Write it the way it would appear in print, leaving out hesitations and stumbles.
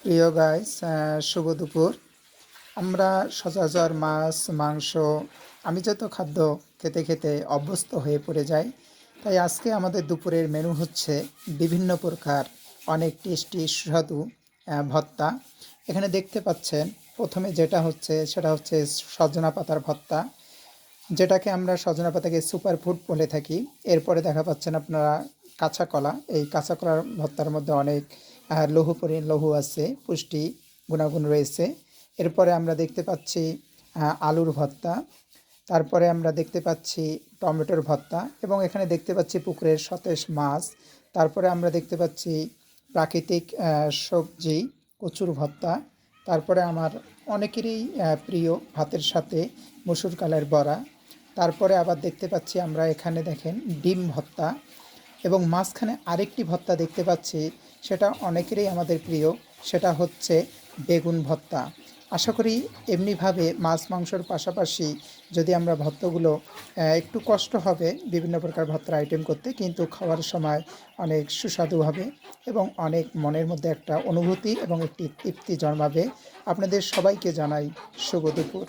প্রিয় গাইস, শুভ দুপুর। আমরা সচরাচর মাছ মাংস আমি যত খাদ্য খেতে খেতে অভ্যস্ত হয়ে পড়ে যাই, তাই আজকে আমাদের দুপুরের মেনু হচ্ছে বিভিন্ন প্রকার অনেক টেস্টি সুস্বাদু ভর্তা। এখানে দেখতে পাচ্ছেন প্রথমে যেটা হচ্ছে সেটা হচ্ছে সজনা পাতার ভর্তা, যেটাকে আমরা সজনা পাতাকে সুপার ফুড বলে থাকি। এরপরে দেখা পাচ্ছেন আপনারা কাঁচা কলা। এই কাঁচা কলার ভর্তার মধ্যে অনেক লৌহ আছে, পুষ্টি গুণাগুণ রয়েছে। এরপরে আমরা দেখতে পাচ্ছি আলুর ভর্তা। তারপরে আমরা দেখতে পাচ্ছি টমেটোর ভর্তা, এবং এখানে দেখতে পাচ্ছি পুকুরের সতেজ মাছ। তারপরে আমরা দেখতে পাচ্ছি প্রাকৃতিক সবজি, কচুর ভর্তা। তারপরে আমার অনেকেরই প্রিয় ভাতের সাথে মসুর কালের বড়া। তারপরে আবার দেখতে পাচ্ছি আমরা এখানে দেখেন ডিম ভর্তা, এবং মাঝখানে আরেকটি ভর্তা দেখতে পাচ্ছি, সেটা অনেকেরই আমাদের প্রিয়, সেটা হচ্ছে বেগুন ভর্তা। আশা করি এমনিভাবে মাছ মাংসর পাশাপাশি যদি আমরা ভর্তাগুলো একটু কষ্ট হবে বিভিন্ন প্রকার ভর্তার আইটেম করতে, কিন্তু খাওয়ার সময় অনেক সুস্বাদু হবে এবং অনেক মনের মধ্যে একটা অনুভূতি এবং একটি তৃপ্তি জন্মাবে। আপনাদের সবাইকে জানাই শুভ দুপুর।